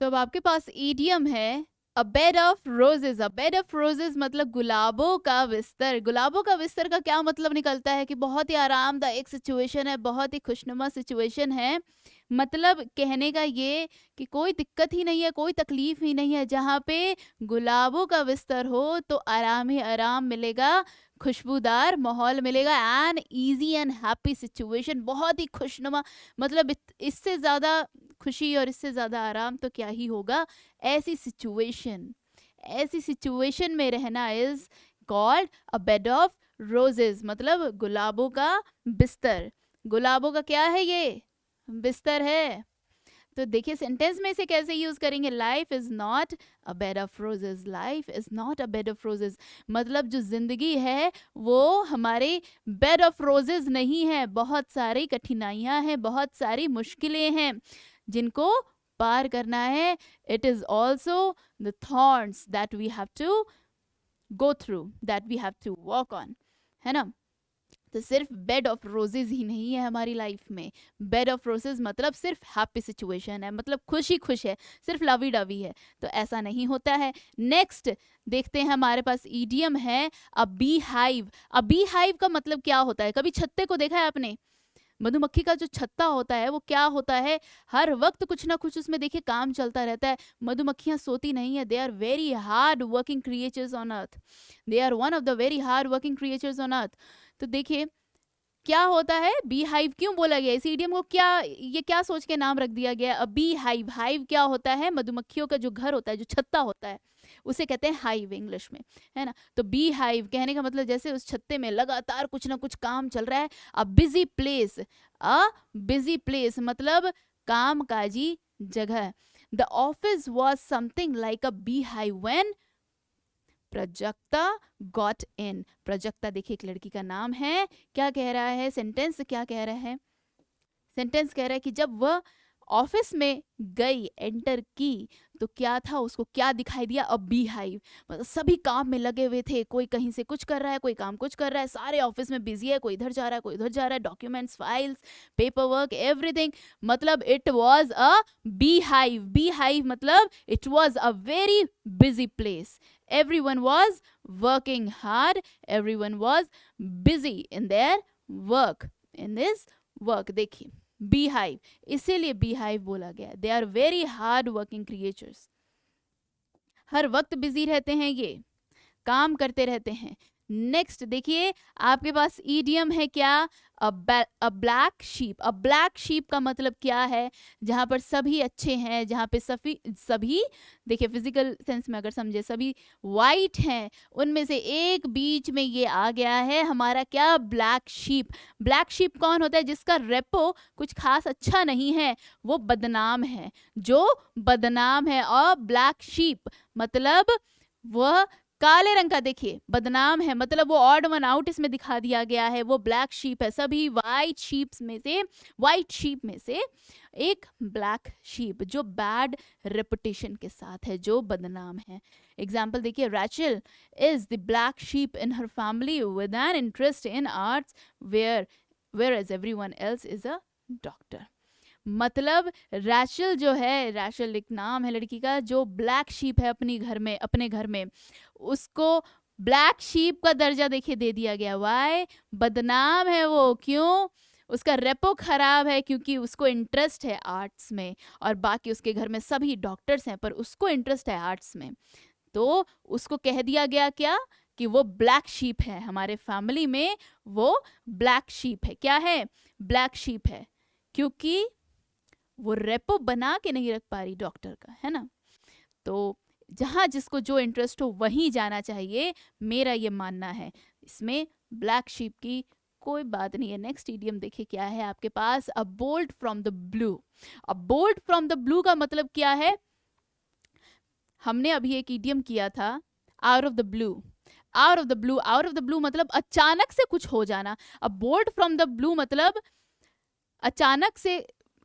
तो अब आपके पास ईडियम है a bed of roses. A bed of roses मतलब गुलाबों का बिस्तर। गुलाबों का बिस्तर का क्या मतलब निकलता है कि बहुत ही आरामदायक सिचुएशन है, बहुत ही खुशनुमा सिचुएशन है। मतलब कहने का ये कि कोई दिक्कत ही नहीं है, कोई तकलीफ ही नहीं है। जहाँ पे गुलाबों का बिस्तर हो तो आराम ही आराम मिलेगा, खुशबूदार माहौल मिलेगा and easy and happy situation, बहुत ही खुशनुमा। मतलब इससे ज़्यादा खुशी और इससे ज़्यादा आराम तो क्या ही होगा। ऐसी सिचुएशन, ऐसी सिचुएशन में रहना is called a bed of roses, मतलब गुलाबों का बिस्तर। गुलाबों का क्या है ये? बिस्तर है। तो देखिए सेंटेंस में इसे कैसे यूज करेंगे। Life is not a bed of roses. Life is not a bed of roses मतलब जो जिंदगी है वो हमारे बेड ऑफ रोजेस नहीं है। बहुत सारी कठिनाइयां हैं, बहुत सारी मुश्किलें हैं जिनको पार करना है। It is also the thorns that we have to go through, that we have to walk on, है ना। तो सिर्फ बेड ऑफ रोजेज ही नहीं है हमारी लाइफ में। बेड ऑफ रोजेज मतलब सिर्फ हैप्पी सिचुएशन है, मतलब खुशी खुश है, सिर्फ लवी डवी है, तो ऐसा नहीं होता है। नेक्स्ट देखते हैं, हमारे पास ईडियम है अ बी हाइव। अ बी हाइव का मतलब क्या होता है? कभी छत्ते को देखा है आपने? मधुमक्खी का जो छत्ता होता है वो क्या होता है? हर वक्त कुछ ना कुछ उसमें देखिए काम चलता रहता है। मधुमक्खियां सोती नहीं है। They are very hard working creatures on earth. They are one of the very hard working creatures on earth. तो देखिए क्या होता है, बी हाइव क्यों बोला गया इस ईडियम को? क्या ये क्या सोच के नाम रख दिया गया अ बी हाइव? हाइव क्या होता है? मधुमक्खियों का जो घर होता है, जो छत्ता होता है, उसे कहते हैं हाइव इंग्लिश में, है ना। तो बी हाइव कहने का मतलब जैसे उस छत्ते में लगातार कुछ ना कुछ काम चल रहा है। A busy place, a busy place मतलब काम काजी जगह। The office was something like a bee hive when Prajakta got in. Prajakta देखिए एक लड़की का नाम है। क्या कह रहा है सेंटेंस? क्या कह रहा है सेंटेंस? कह रहा है कि जब वह ऑफिस में गई, एंटर की, तो क्या था, उसको क्या दिखाई दिया? अ बी हाइव। मतलब सभी काम में लगे हुए थे, कोई कहीं से कुछ कर रहा है, कोई काम कुछ कर रहा है, सारे ऑफिस में बिजी है, कोई इधर जा रहा है, कोई उधर जा रहा है, documents, files, paper work, everything. मतलब it was a bee hive. Bee hive मतलब it was a very busy place. everyone was working hard, everyone was busy in their work, in this work। देखिए bee hive, इसीलिए bee hive बोला गया। They are very hard working creatures. हर वक्त busy रहते हैं, ये काम करते रहते हैं। नेक्स्ट देखिए आपके पास ईडियम है क्या? अ ब्लैक शीप। अ ब्लैक शीप का मतलब क्या है? जहां पर सभी अच्छे हैं, जहां पे सभी सभी देखिए फिजिकल सेंस में अगर समझे, सभी वाइट हैं, उनमें से एक बीच में ये आ गया है हमारा क्या? Black sheep. ब्लैक शीप कौन होता है? जिसका रेपो कुछ खास अच्छा नहीं है, वो बदनाम है, जो बदनाम है। और ब्लैक शीप मतलब वह काले रंग का, देखिए बदनाम है, मतलब वो ऑड वन आउट इसमें दिखा दिया गया है, वो ब्लैक शीप है। सभी वाइट शीप में से एक ब्लैक शीप जो बैड रेपुटेशन के साथ है, जो बदनाम है। एग्जाम्पल देखिए, Rachel is the black sheep in her family with an interest in arts whereas everyone else is a doctor. मतलब रैचल जो है, रैचल एक नाम है लड़की का, जो ब्लैक शीप है अपने घर में, उसको ब्लैक शीप का दर्जा देखिए दे दिया गया। वाई? बदनाम है वो। क्यों? उसका रेपो खराब है, क्योंकि उसको इंटरेस्ट है आर्ट्स में, और बाकी उसके घर में सभी डॉक्टर्स हैं पर उसको इंटरेस्ट है आर्ट्स में। तो उसको कह दिया गया क्या? कि वो ब्लैक शीप है हमारे फैमिली में। वो ब्लैक शीप है। क्या है? ब्लैक शीप है, क्योंकि वो रेपो बना के नहीं रख पा रही डॉक्टर का, है ना। तो जहां जिसको जो इंटरेस्ट हो वहीं जाना चाहिए, मेरा ये मानना है। इसमें ब्लैक शीप की कोई बात नहीं है। नेक्स्ट इडियम देखिए क्या है आपके पास? A bolt from the blue. A bolt from the blue का मतलब क्या है? हमने अभी एक इडियम किया था, out of the blue. Out of the blue, out of the blue मतलब अचानक से कुछ हो जाना। अब बोल्ट फ्रॉम द ब्लू मतलब अचानक से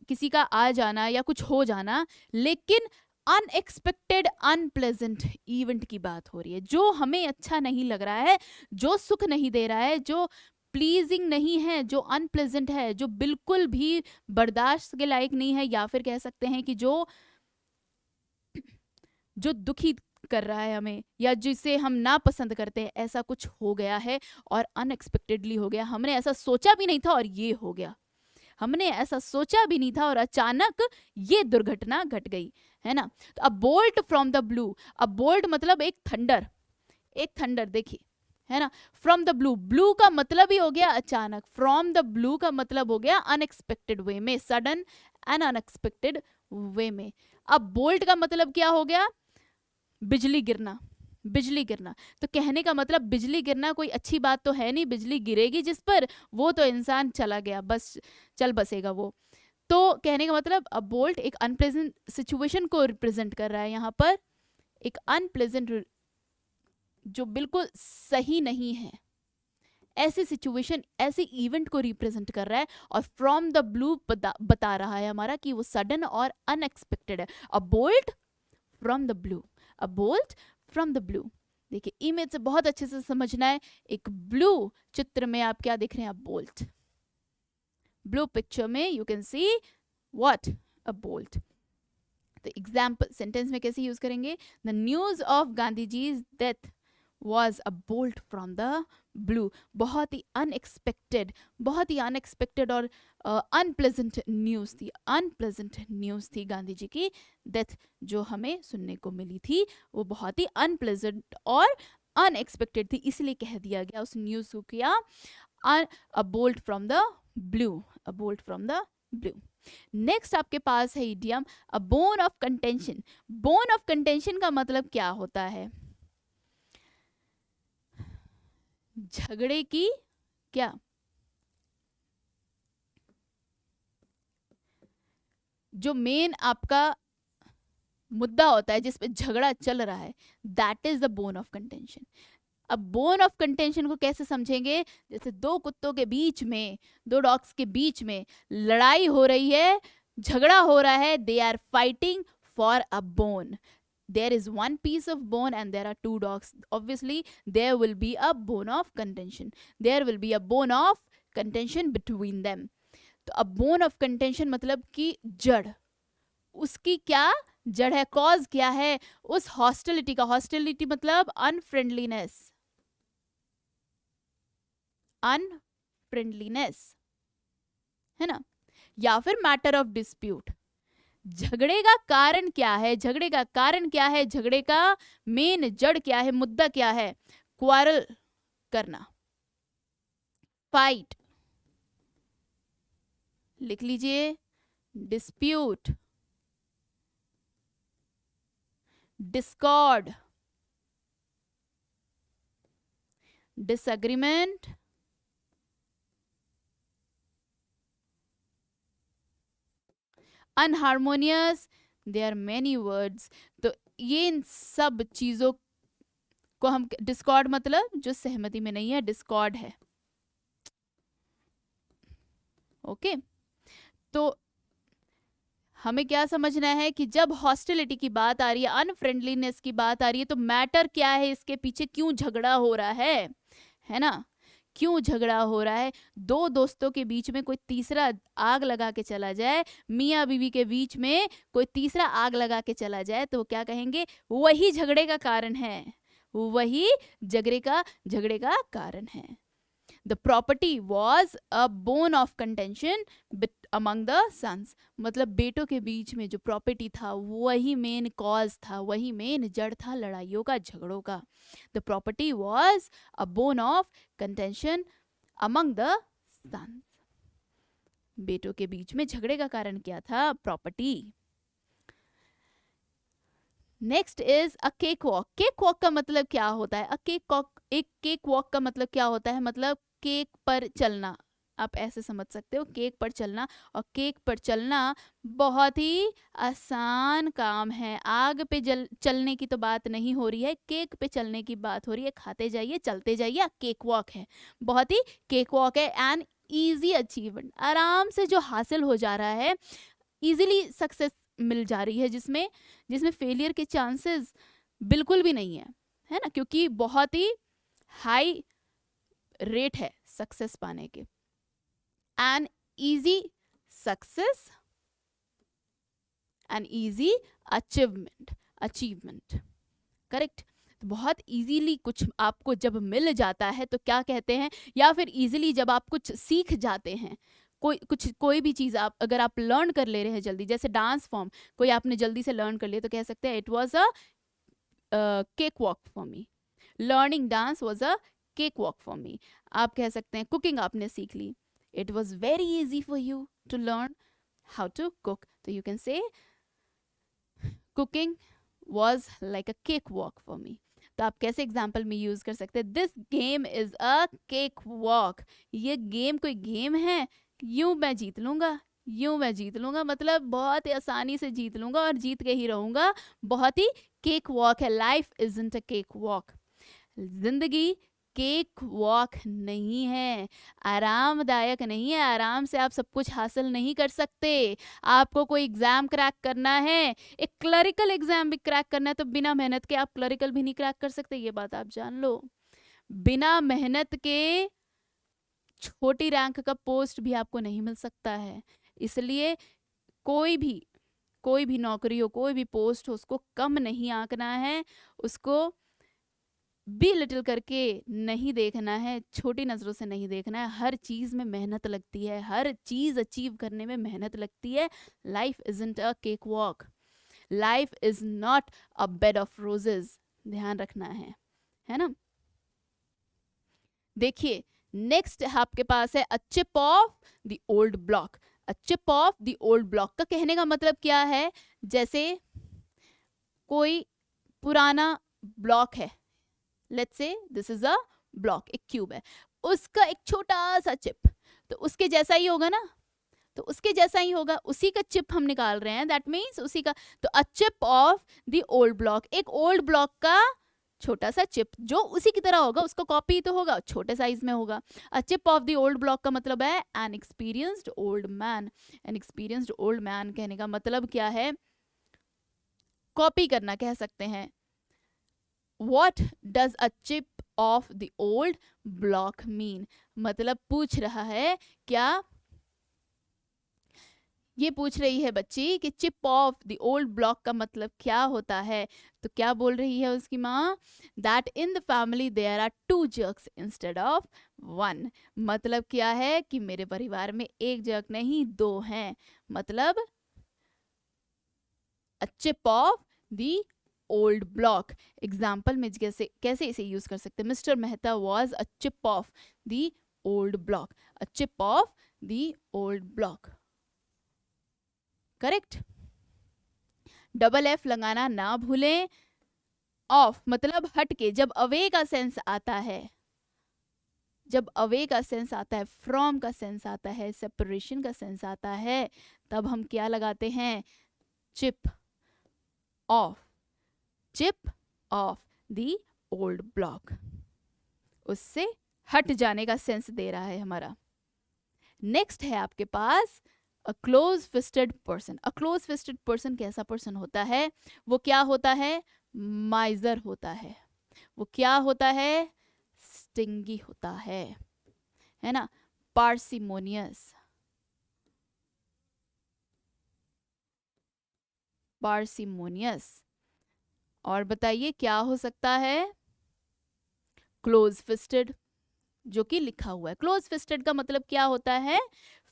किसी का आ जाना या कुछ हो जाना, लेकिन अनएक्सपेक्टेड अनप्लेजेंट इवेंट की बात हो रही है, जो हमें अच्छा नहीं लग रहा है, जो सुख नहीं दे रहा है, जो प्लीजिंग नहीं है, जो अनप्लेजेंट है, जो बिल्कुल भी बर्दाश्त के लायक नहीं है, या फिर कह सकते हैं कि जो जो दुखी कर रहा है हमें या जिसे हम ना पसंद करते हैं, ऐसा कुछ हो गया है और अनएक्सपेक्टेडली हो गया, हमने ऐसा सोचा भी नहीं था और ये हो गया, हमने ऐसा सोचा भी नहीं था और अचानक ये दुर्घटना घट गई, है ना। तो अ bolt from the blue, a bolt मतलब एक थंडर, एक थंडर देखिए, है ना। फ्रॉम द ब्लू, ब्लू का मतलब ही हो गया अचानक, फ्रॉम द ब्लू का मतलब हो गया अनएक्सपेक्टेड वे में, सडन एंड अनएक्सपेक्टेड वे में। अब बोल्ट का मतलब क्या हो गया, बिजली गिरना, बिजली गिरना। तो कहने का मतलब बिजली गिरना कोई अच्छी बात तो है नहीं, बिजली गिरेगी जिस पर वो तो इंसान चला गया, बस चल बसेगा वो। तो कहने का मतलब अ बोल्ट एक अनप्लेजेंट सिचुएशन को रिप्रेजेंट कर रहा है यहाँ पर, एक अनप्लेजेंट जो बिल्कुल सही नहीं है, ऐसी सिचुएशन, ऐसे इवेंट को रिप्रेजेंट कर रहा है। और फ्रॉम द ब्लू बता रहा है हमारा कि वो सडन और अनएक्सपेक्टेड है। अ bolt from the blue, a bolt from the blue. देखिए इमेज से बहुत अच्छे से समझना है, एक ब्लू चित्र में आप क्या देख रहे हैं, अ बोल्ट, ब्लू पिक्चर में you can see what, a bolt. तो एग्जाम्पल सेंटेंस में कैसे यूज करेंगे, the news of Gandhi ji death was a bolt from the blue, बहुत ही अनएक्सपेक्टेड, बहुत ही अनएक्सपेक्टेड और अनप्लेजेंट न्यूज थी, अनप्लेजेंट न्यूज थी गांधी जी की डेथ जो हमें सुनने को मिली थी, वो बहुत ही अनप्लेजेंट और अनएक्सपेक्टेड थी, इसलिए कह दिया गया उस न्यूज को किया अ bolt from the blue, a bolt from the blue. Next आपके पास है idiom a bone of contention. Bone of contention का मतलब क्या होता है, झगड़े की क्या, जो मेन आपका मुद्दा होता है जिस पे झगड़ा चल रहा है, that is the bone of contention. अब बोन ऑफ कंटेंशन को कैसे समझेंगे, जैसे दो कुत्तों के बीच में, दो डॉग्स के बीच में लड़ाई हो रही है, झगड़ा हो रहा है, they are fighting for a bone, there is one piece of bone and there are two dogs, obviously there will be a bone of contention, there will be a bone of contention between them। तो अब bone of contention मतलब कि जड़, उसकी क्या जड़ है, cause क्या है उस हॉस्टिलिटी का, हॉस्टिलिटी मतलब अनफ्रेंडलीनेस, अनफ्रेंडलीनेस, है ना, या फिर मैटर ऑफ डिस्प्यूट। झगड़े का कारण क्या है, झगड़े का कारण क्या है, झगड़े का मेन जड़ क्या है, मुद्दा क्या है, क्वारल करना, फाइट, लिख लीजिए, dispute, discord, disagreement, unharmonious, there are many words. तो ये इन सब चीजों को हम, डिस्कॉर्ड मतलब जो सहमति में नहीं है, डिस्कॉर्ड है, ओके। तो हमें क्या समझना है कि जब हॉस्टिलिटी की बात आ रही है, अनफ्रेंडलीनेस की बात आ रही है, तो मैटर क्या है इसके पीछे, क्यों झगड़ा हो रहा है ना, क्यों झगड़ा हो रहा है। दो दोस्तों के बीच में कोई तीसरा आग लगा के चला जाए, मियाँ बीवी के बीच में कोई तीसरा आग लगा के चला जाए, तो क्या कहेंगे, वही झगड़े का कारण है, वही झगड़े का कारण है। The property was a bone of contention among the sons, मतलब बेटों के बीच में जो प्रॉपर्टी था वही मेन कॉज था, वही मेन जड़ था लड़ाइयों का, झगड़ों का। The property was a bone of contention among the sons, बेटों के बीच में झगड़े का कारण क्या था, property. Next is a cake walk. Cake walk का मतलब क्या होता है, एक केक वॉक का मतलब क्या होता है, मतलब केक पर चलना, आप ऐसे समझ सकते हो, केक पर चलना। और केक पर चलना बहुत ही आसान काम है, आग पे चलने की तो बात नहीं हो रही है, केक पे चलने की बात हो रही है, खाते जाइए चलते जाइए, केक वॉक है, बहुत ही केक वॉक है, एन ईजी अचीवमेंट, आराम से जो हासिल हो जा रहा है, इजीली सक्सेस मिल जा रही है, जिसमें फेलियर के चांसेस बिल्कुल भी नहीं है ना, क्योंकि बहुत ही हाई रेट है सक्सेस पाने के। An easy success, an easy achievement, achievement. Correct. तो बहुत इजीली कुछ आपको जब मिल जाता है तो क्या कहते हैं, या फिर इजीली जब आप कुछ सीख जाते हैं, कोई भी चीज़ आप अगर आप लर्न कर ले रहे हैं जल्दी, जैसे डांस फॉर्म कोई आपने जल्दी से लर्न कर लिया तो कह सकते हैं it was a cake walk for me. Learning dance was a cake walk for me. आप कह सकते हैं कुकिंग आपने सीख ली, it was very easy for you to learn how to cook, तो you can say cooking was like a cake walk for me। तो आप कैसे एग्जाम्पल में यूज कर सकते हैं, this game is a cake walk. ये गेम कोई गेम है, यूं मैं जीत लूंगा, यूं मैं जीत लूंगा, मतलब बहुत ही आसानी से जीत लूंगा और जीत के ही रहूंगा। बहुत ही केक वॉक है। Life isn't a cake walk. जिंदगी केक वॉक नहीं है, आरामदायक नहीं है। आराम से आप सब कुछ हासिल नहीं कर सकते। आपको कोई एग्जाम क्रैक करना है, एक क्लरिकल एग्जाम भी क्रैक करना है, तो बिना मेहनत के आप क्लरिकल भी नहीं क्रैक कर सकते, ये बात आप जान लो। बिना मेहनत के छोटी रैंक का पोस्ट भी आपको नहीं मिल सकता है। इसलिए कोई भी नौकरी हो, कोई भी पोस्ट हो, उसको कम नहीं आंकना है, उसको बी लिटिल करके नहीं देखना है, छोटी नज़रों से नहीं देखना है। हर चीज़ में मेहनत लगती है, हर चीज़ अचीव करने में मेहनत लगती है। Life isn't a cake walk, life is not a bed of roses, ध्यान रखना है ना। देखिए नेक्स्ट आपके पास है a chip off the old block. A chip off the old block का कहने का मतलब क्या है, जैसे कोई पुराना ब्लॉक है, let's say this is a block, एक क्यूब है, उसका एक छोटा सा चिप, तो उसके जैसा ही होगा ना, तो उसके जैसा ही होगा, उसी का चिप हम निकाल रहे हैं, दैट मीन्स उसी का। तो a chip off the old block, एक ओल्ड ब्लॉक का छोटा सा चिप जो उसी की तरह होगा, उसका कॉपी तो होगा, छोटे साइज में होगा। A chip off the old block का मतलब है N experienced old man. N experienced old man कहने का मतलब क्या है, कॉपी करना कह सकते हैं। What does a chip of the old block mean? मतलब पूछ रहा है क्या, ये पूछ रही है बच्ची कि chip off the old block का मतलब क्या होता है। तो क्या बोल रही है उसकी माँ, that in the family there are 2 jerks instead of 1। मतलब क्या है कि मेरे परिवार में एक जर्क नहीं 2 हैं। मतलब a chip off the old block. Example में कैसे कैसे इसे यूज कर सकते हैं, mister Mehta was a chip off the old block. A chip off the old block, correct. Double F लगाना ना भूलें। ऑफ मतलब हट के, जब अवे का सेंस आता है, जब अवे का सेंस आता है, फ्रॉम का सेंस आता है, सेपरेशन का सेंस आता है, तब हम क्या लगाते हैं, chip off, chip off the old block, उससे हट जाने का सेंस दे रहा है हमारा। नेक्स्ट है आपके पास a close fisted person. A close fisted person कैसा पर्सन होता है, वो क्या होता है, माइजर होता है। वो क्या होता है, स्टिंगी होता है ना, पार्सिमोनियस, पार्सिमोनियस। और बताइए क्या हो सकता है, क्लोज फिस्टेड, जो कि लिखा हुआ है। क्लोज फिस्टेड का मतलब क्या होता है,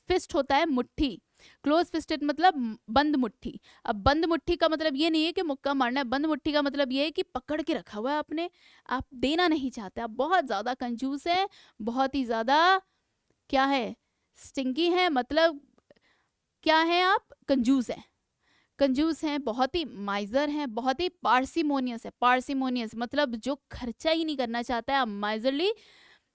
फिस्ट होता है मुट्ठी, क्लोज फिस्टेड मतलब बंद मुट्ठी। अब बंद मुट्ठी का मतलब ये नहीं है कि मुक्का मारना है, बंद मुट्ठी का मतलब ये है कि पकड़ के रखा हुआ है आपने, आप देना नहीं चाहते, आप बहुत ज्यादा कंजूस है, बहुत ही ज्यादा क्या है, स्टिंगी है, मतलब क्या है, आप कंजूस हैं, कंजूस हैं, बहुत ही माइजर हैं, बहुत ही पार्सिमोनियस है। पार्सिमोनियस मतलब जो खर्चा ही नहीं करना चाहता है, माइजरली,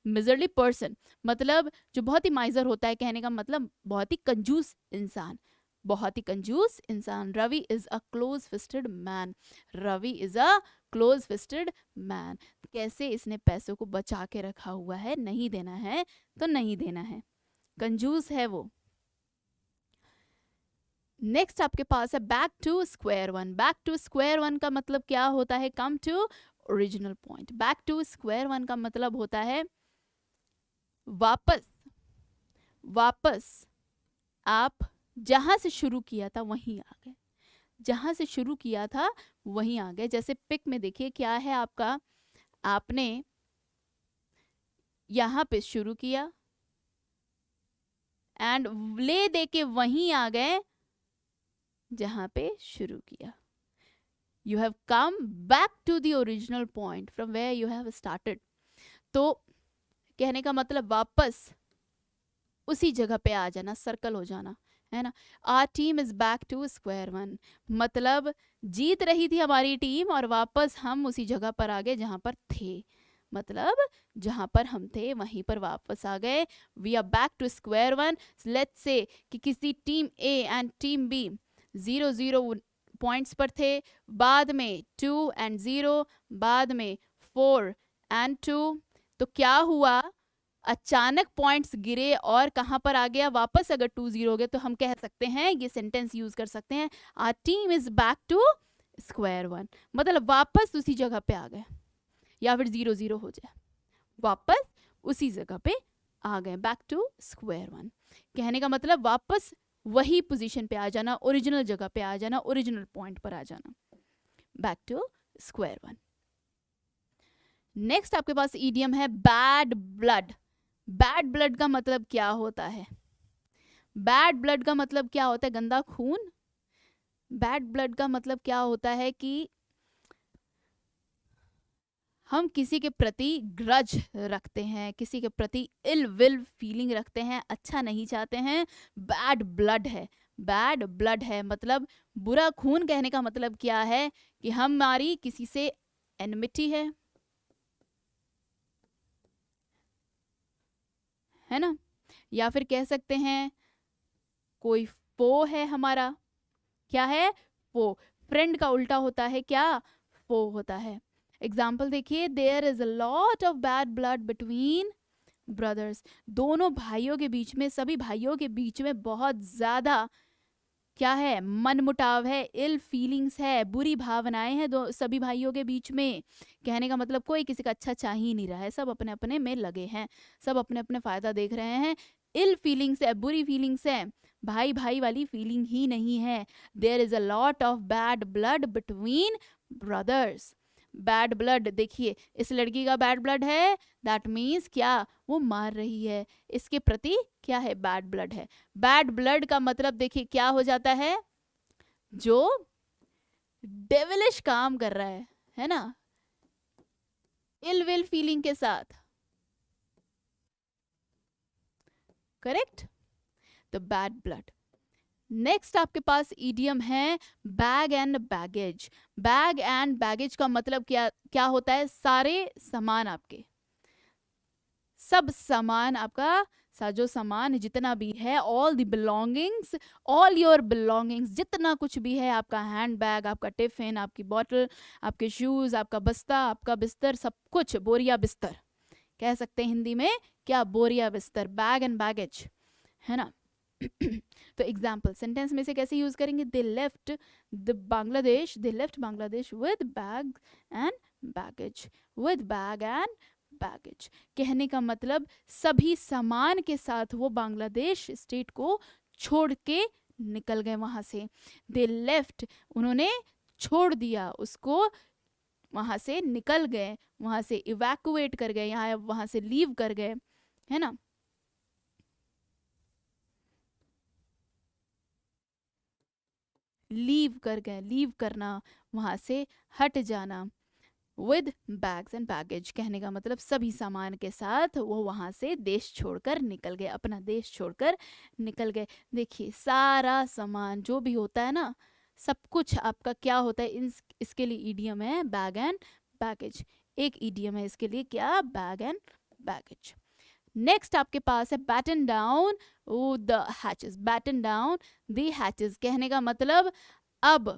मिजरली पर्सन मतलब जो बहुत ही माइजर होता है, कहने का मतलब बहुत ही कंजूस इंसान, बहुत ही कंजूस इंसान। Ravi is a close fisted man, Ravi is a close fisted man. कैसे इसने पैसों को बचा के रखा हुआ है, नहीं देना है तो नहीं देना है, कंजूस है वो। नेक्स्ट आपके पास है back to square one. Back to square one का मतलब क्या होता है, come to original point. Back to square one का मतलब होता है वापस, वापस आप जहां से शुरू किया था वहीं आ गए। जहाँ से शुरू किया था वहीं आ गए। जैसे पिक में देखिए क्या है आपका, आपने यहाँ पे शुरू किया एंड ले दे के वहीं आ गए जहाँ पे शुरू किया। You have come back to the original point from where you have started. तो कहने का मतलब वापस उसी जगह पे आ जाना, सर्कल हो जाना, है ना। Our team is back to square one, मतलब जीत रही थी हमारी टीम और वापस हम उसी जगह पर आ गए जहां पर थे, मतलब जहां पर हम थे वहीं पर वापस आ गए। We are back to square one. Let's say कि किसी team A and team B 0-0 points पर थे, बाद में 2 and 0, बाद में 4 and 2। तो क्या हुआ, अचानक पॉइंट्स गिरे और कहां पर आ गया वापस। अगर 2-0 हो गए तो हम कह सकते हैं, ये सेंटेंस यूज कर सकते हैं, our team is back to square one, मतलब वापस उसी जगह पे आ गए। या फिर 0-0 हो जाए, वापस उसी जगह पे आ गए, बैक टू स्क्वायर वन। कहने का मतलब वापस वही पोजीशन पे आ जाना, ओरिजिनल जगह पे आ जाना, ओरिजिनल पॉइंट पर आ जाना, back to square one. Next आपके पास ईडियम है बैड ब्लड। बैड ब्लड का मतलब क्या होता है? बैड ब्लड का मतलब क्या होता है? गंदा खून। बैड ब्लड का मतलब क्या होता है कि हम किसी के प्रति ग्रज रखते हैं, किसी के प्रति इल विल फीलिंग रखते हैं, अच्छा नहीं चाहते हैं, बैड ब्लड है। बैड ब्लड है मतलब बुरा खून। कहने का मतलब क्या है कि हमारी किसी से एनमिटी है ना, या फिर कह सकते हैं कोई फो है हमारा। क्या है? फो। फ्रेंड का उल्टा होता है क्या? फो होता है। एग्जाम्पल देखिए, there is a lot of bad blood between brothers. दोनों भाइयों के बीच में, सभी भाइयों के बीच में बहुत ज्यादा क्या है? मनमुटाव है, इल फीलिंग्स है, बुरी भावनाएं हैं दो सभी भाइयों के बीच में। कहने का मतलब कोई किसी का अच्छा चाह ही नहीं रहा है, सब अपने अपने में लगे हैं, सब अपने अपने फायदा देख रहे हैं। इल फीलिंग्स है, बुरी फीलिंग्स है, भाई भाई वाली फीलिंग ही नहीं है। There is a lot of bad blood between brothers. Bad blood, देखिए इस लड़की का बैड ब्लड है, दैट मीन्स क्या? वो मार रही है, इसके प्रति क्या है? बैड ब्लड है। बैड ब्लड का मतलब देखिए क्या हो जाता है? जो डेविलिश काम कर रहा है ना, इल विल फीलिंग के साथ। करेक्ट? तो बैड ब्लड। नेक्स्ट आपके पास ईडियम है bag and baggage. Bag and baggage का मतलब क्या क्या होता है? सारे सामान आपके, सब सामान आपका, साजो सामान जितना भी है, all the belongings, all your belongings, जितना कुछ भी है, आपका हैंड बैग, आपका टिफिन, आपकी बॉटल, आपके शूज, आपका बस्ता, आपका बिस्तर, सब कुछ, बोरिया बिस्तर कह सकते हैं हिंदी में, क्या? बोरिया बिस्तर, बैग एंड बैगेज, है ना। तो एग्जाम्पल सेंटेंस में से कैसे यूज करेंगे? They left Bangladesh with bag and baggage, with bag and baggage. कहने का मतलब सभी सामान के साथ वो बांग्लादेश स्टेट को छोड़ के निकल गए वहां से। दे लेफ्ट, उन्होंने छोड़ दिया उसको, वहां से निकल गए, वहां से इवैक्यूएट कर गए, यहाँ वहां से लीव कर गए, है ना। लीव कर गए, लीव करना, वहां से हट जाना। विद बैग्स एंड बैगेज कहने का मतलब सभी सामान के साथ वो वहां से देश छोड़कर निकल गए, अपना देश छोड़कर निकल गए। देखिए सारा सामान जो भी होता है ना, सब कुछ आपका क्या होता है? इसके लिए ईडियम है बैग एंड बैगेज। एक ईडियम है इसके लिए, क्या? Bag and baggage. नेक्स्ट आपके पास है batten down the hatches. Batten down the hatches कहने का मतलब अब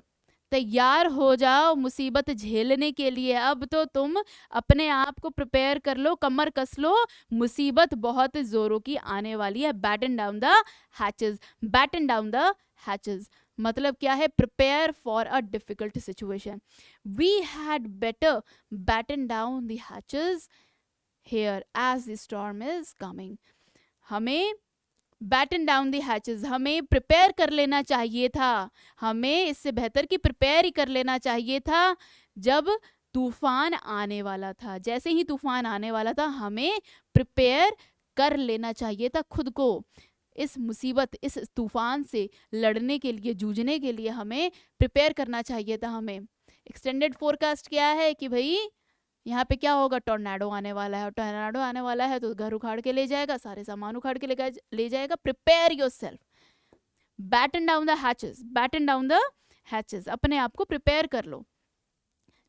तैयार हो जाओ मुसीबत झेलने के लिए। अब तो तुम अपने आप को प्रिपेयर कर लो, कमर कस लो, मुसीबत बहुत जोरों की आने वाली है। Batten down the hatches, batten down the hatches मतलब क्या है? Prepare for a difficult situation. We had better batten down the hatches here as the storm is coming। हमें बैटन डाउन दी हैचेस, हमें प्रिपेयर कर लेना चाहिए था, हमें इससे बेहतर कि प्रिपेयर ही कर लेना चाहिए था जब तूफान आने वाला था। जैसे ही तूफान आने वाला था हमें प्रिपेयर कर लेना चाहिए था खुद को। इस मुसीबत, इस तूफान से लड़ने के लिए, जूझने के लिए हमें प्रिपेयर करना चाहिए था हमें। एक्सटेंडेड फोरकास्ट क्या है कि भाई यहाँ पे क्या होगा, टोर्नाडो आने वाला है, टोर्नाडो आने वाला है तो घर उखाड़ के ले जाएगा, सारे सामान उखाड़ के ले जाएगा। Prepare yourself, batten down the hatches, batten down the hatches, अपने आप को प्रिपेयर कर लो।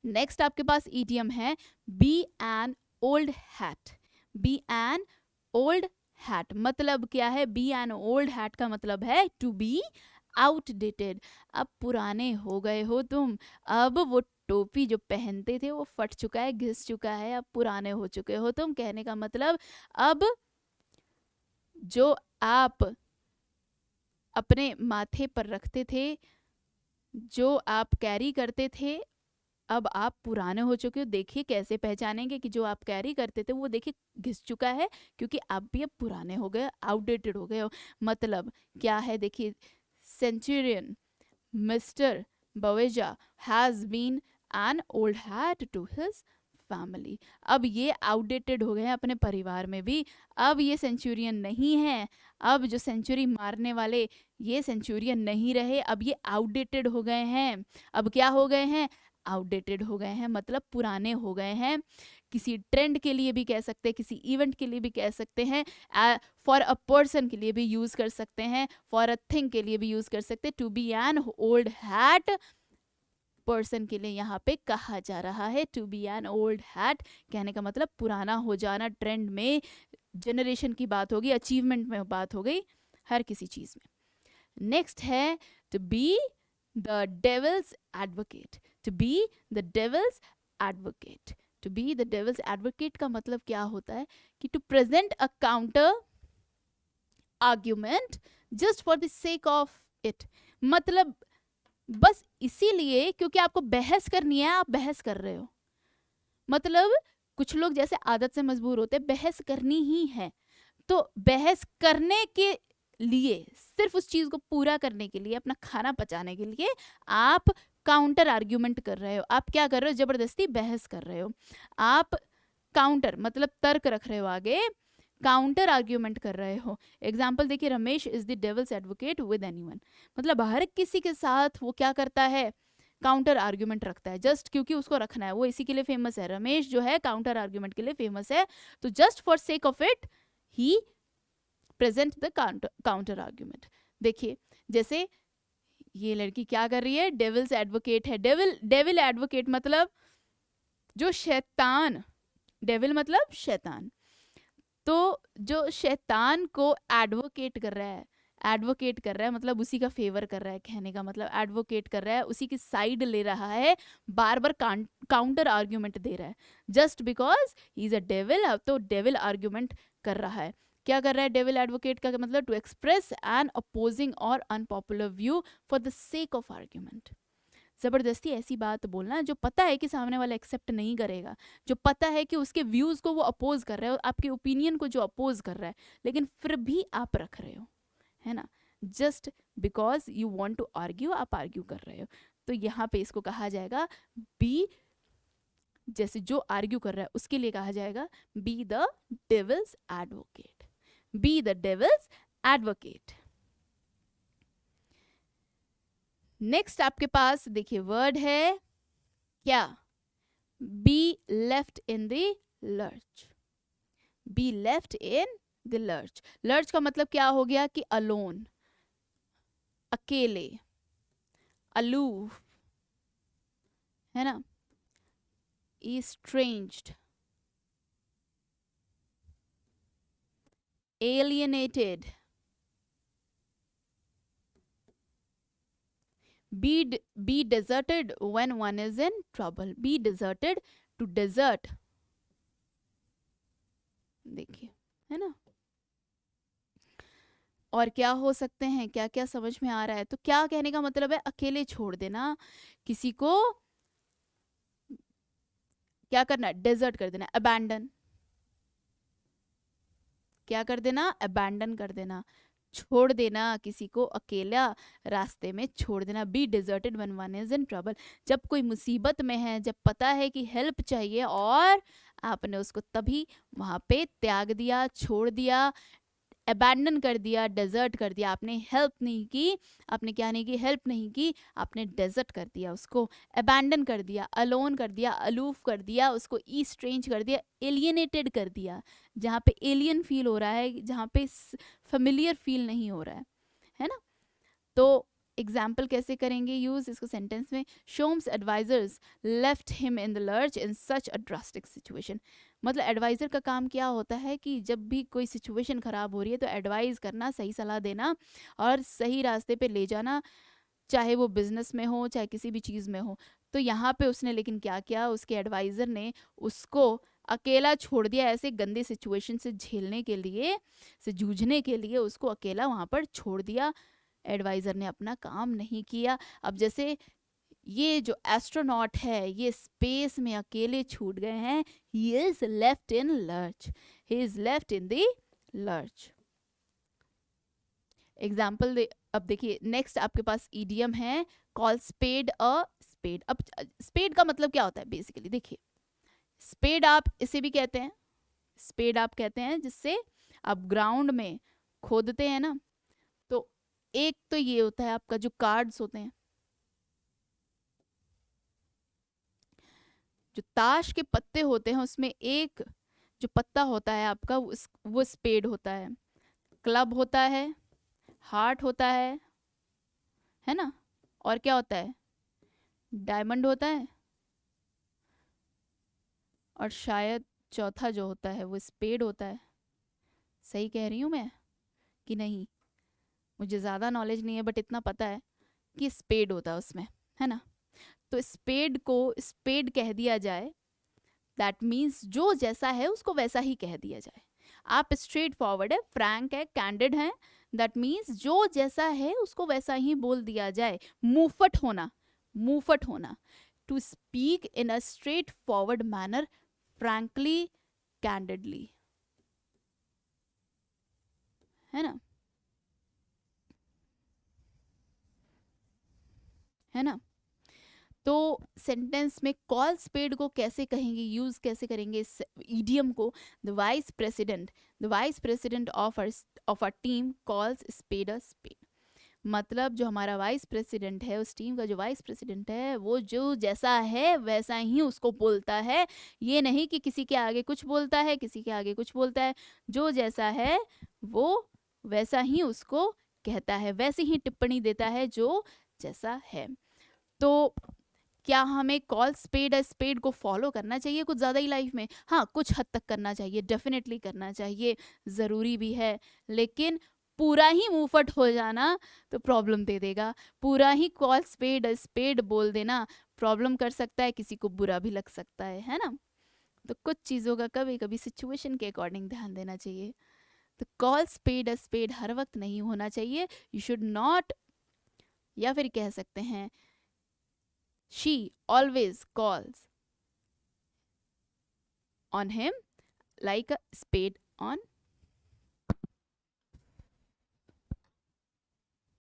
नेक्स्ट आपके पास ईडियम है be an old hat. Be an old hat मतलब क्या है? बी एन ओल्ड हैट का मतलब है टू बी आउटडेटेड। अब पुराने हो गए हो तुम, अब वो टोपी जो पहनते थे वो फट चुका है, घिस चुका है, अब पुराने हो चुके हो तुम। कहने का मतलब अब जो आप अपने माथे पर रखते थे, जो आप कैरी करते थे, अब आप पुराने हो चुके हो। देखिए कैसे पहचानेंगे कि जो आप कैरी करते थे वो देखिए घिस चुका है, क्योंकि आप भी अब पुराने हो गए, आउटडेटेड हो गए हो। मतलब क्या है, देखिए, centurion mister Baweja has been an old hat to his family. अब ये आउटडेटेड हो गए हैं अपने परिवार में भी, अब ये सेंचुरियन नहीं है, अब जो सेंचुरी मारने वाले ये सेंचुरियन नहीं रहे, अब ये आउटडेटेड हो गए हैं। अब क्या हो गए हैं? आउटडेटेड हो गए हैं, मतलब पुराने हो गए हैं। किसी ट्रेंड के लिए भी कह सकते हैं, किसी इवेंट के लिए भी कह सकते हैं, फॉर अ पर्सन के लिए भी यूज कर सकते हैं, फॉर अ थिंग के लिए भी यूज कर सकते हैं। To be an old hat person के लिए यहाँ पे कहा जा रहा है to be an old hat. कहने का मतलब पुराना हो जाना, ट्रेंड में, जनरेशन की बात होगी, अचीवमेंट में बात हो गई, हर किसी चीज में। नेक्स्ट है to be the devil's advocate. To be the devil's advocate, to be the devil's advocate का मतलब क्या होता है कि to present a counter argument just for the sake of it. मतलब बस इसीलिए क्योंकि आपको बहस करनी है, आप बहस कर रहे हो। मतलब कुछ लोग जैसे आदत से मजबूर होते हैं, बहस करनी ही है, तो बहस करने के लिए, सिर्फ उस चीज को पूरा करने के लिए, अपना खाना पचाने के लिए आप काउंटर आर्ग्यूमेंट कर रहे हो। आप क्या कर रहे हो? जबरदस्ती बहस कर रहे हो। आप काउंटर मतलब तर्क रख रहे हो आगे, काउंटर आर्ग्यूमेंट कर रहे हो। एग्जाम्पल देखिए, Ramesh is the devil's advocate with anyone. मतलब हर किसी के साथ वो क्या करता है? काउंटर आर्ग्यूमेंट रखता है, जस्ट क्योंकि उसको रखना है, वो इसी के लिए फेमस है। रमेश जो है काउंटर आर्ग्यूमेंट के लिए फेमस है, तो just for sake of it he present the counter argument. देखिए जैसे ये लड़की क्या कर रही है? डेविल्स एडवोकेट है। डेविल एडवोकेट मतलब जो शैतान, डेविल मतलब शैतान, तो जो शैतान को एडवोकेट कर रहा है, एडवोकेट कर रहा है मतलब उसी का फेवर कर रहा है। कहने का मतलब एडवोकेट कर रहा है, उसी की साइड ले रहा है, बार बार काउंटर आर्ग्यूमेंट दे रहा है, just because he is a devil. अब तो डेविल आर्ग्यूमेंट कर रहा है। क्या कर रहा है डेविल एडवोकेट का मतलब? टू एक्सप्रेस एन अपोजिंग और unpopular view for the sake of argument. जबरदस्ती ऐसी बात बोलना जो पता है कि सामने वाला एक्सेप्ट नहीं करेगा, जो पता है कि उसके व्यूज को वो अपोज कर रहा है, आपके ओपिनियन को जो अपोज कर रहा है, लेकिन फिर भी आप रख रहे हो, है ना? Just because you want to argue, आप आर्ग्यू कर रहे हो। तो यहाँ पे इसको कहा जाएगा बी, जैसे जो आर्ग्यू कर रहा है उसके लिए कहा जाएगा B the devil's advocate, B the devil's advocate. Next आपके पास देखिए वर्ड है क्या? Be left in the lurch. Be left in the lurch. Lurch का मतलब क्या हो गया कि अलोन, अकेले, अलूफ, है ना? estranged, alienated, be deserted when one is in trouble, be deserted, to desert, देखिए, है ना? और क्या हो सकते हैं, क्या क्या समझ में आ रहा है? तो क्या कहने का मतलब है? अकेले छोड़ देना किसी को, क्या करना? डेजर्ट कर देना, अबैंडन, क्या कर देना? अबैंडन कर देना, छोड़ देना, किसी को अकेला रास्ते में छोड़ देना। Be deserted when one is in trouble, जब कोई मुसीबत में है, जब पता है कि हेल्प चाहिए और आपने उसको तभी वहां पे त्याग दिया, छोड़ दिया, अबैंडन कर दिया, डेजर्ट कर दिया। आपने हेल्प नहीं की, आपने क्या नहीं की, हेल्प नहीं की, आपने डेजर्ट कर दिया, उसको अबैंडन कर दिया, अलोन कर दिया, अलूफ कर दिया, उसको ईस्ट्रेंज कर दिया, एलियनेटेड कर दिया। जहाँ पे एलियन फील हो रहा है, जहाँ पे फेमिलियर फील नहीं हो रहा है ना। तो एग्जाम्पल कैसे करेंगे यूज इसको सेंटेंस में? Shome's advisers left him in the lurch in such a drastic situation. मतलब एडवाइज़र का काम क्या होता है कि जब भी कोई सिचुएशन ख़राब हो रही है तो एडवाइस करना, सही सलाह देना और सही रास्ते पे ले जाना, चाहे वो बिजनेस में हो चाहे किसी भी चीज़ में हो। तो यहाँ पे उसने लेकिन क्या किया, उसके एडवाइज़र ने उसको अकेला छोड़ दिया, ऐसे गंदी सिचुएशन से झेलने के लिए, से जूझने के लिए उसको अकेला वहाँ पर छोड़ दिया। एडवाइज़र ने अपना काम नहीं किया। अब जैसे ये जो एस्ट्रोनॉट है ये स्पेस में अकेले छूट गए हैं, he is left in lurch, he is left in the lurch. Example दे, अब देखिए नेक्स्ट आपके पास ईडियम है कॉल स्पेड अ स्पेड। अब स्पेड का मतलब क्या होता है बेसिकली, देखिए स्पेड आप इसे भी कहते हैं, स्पेड आप कहते हैं जिससे आप ग्राउंड में खोदते हैं ना। तो एक तो ये होता है आपका जो कार्ड्स होते हैं, जो ताश के पत्ते होते हैं उसमें एक जो पत्ता होता है आपका वो स्पेड होता है, क्लब होता है, हार्ट होता है ना, और क्या होता है, डायमंड होता है, और शायद चौथा जो होता है वो स्पेड होता है। सही कह रही हूँ मैं कि नहीं? मुझे ज़्यादा नॉलेज नहीं है बट इतना पता है कि स्पेड होता है उसमें, है ना। तो स्पेड को स्पेड कह दिया जाए, दैट मीन्स जो जैसा है उसको वैसा ही कह दिया जाए। आप स्ट्रेट फॉरवर्ड है, फ्रैंक है, कैंडिड है, दैट मीन्स जो जैसा है उसको वैसा ही बोल दिया जाए। मुफट होना, मुफट होना, to speak in a straight forward manner, frankly, candidly, है ना, है ना। तो सेंटेंस में कॉल स्पेड को कैसे कहेंगे, यूज कैसे करेंगे इस ईडियम को? The vice president of a team calls spade a spade. मतलब जो हमारा वाइस प्रेसिडेंट है, उस टीम का जो वाइस प्रेसिडेंट है, वो जो जैसा है वैसा ही उसको बोलता है। ये नहीं कि किसी के आगे कुछ बोलता है, किसी के आगे कुछ बोलता है। जो जैसा है वो वैसा ही उसको कहता है, वैसे ही टिप्पणी देता है जो जैसा है। तो क्या हमें कॉल स्पेड अ स्पेड को फॉलो करना चाहिए कुछ ज़्यादा ही लाइफ में? हाँ, कुछ हद तक करना चाहिए, डेफिनेटली करना चाहिए, ज़रूरी भी है। लेकिन पूरा ही मुंहफट हो जाना तो प्रॉब्लम दे देगा। पूरा ही कॉल स्पेड अ स्पेड बोल देना प्रॉब्लम कर सकता है, किसी को बुरा भी लग सकता है ना। तो कुछ चीज़ों का कभी कभी सिचुएशन के अकॉर्डिंग ध्यान देना चाहिए। तो कॉल स्पेड अ स्पेड हर वक्त नहीं होना चाहिए। यू शुड नॉट, या फिर कह सकते हैं she always calls on him like a spade on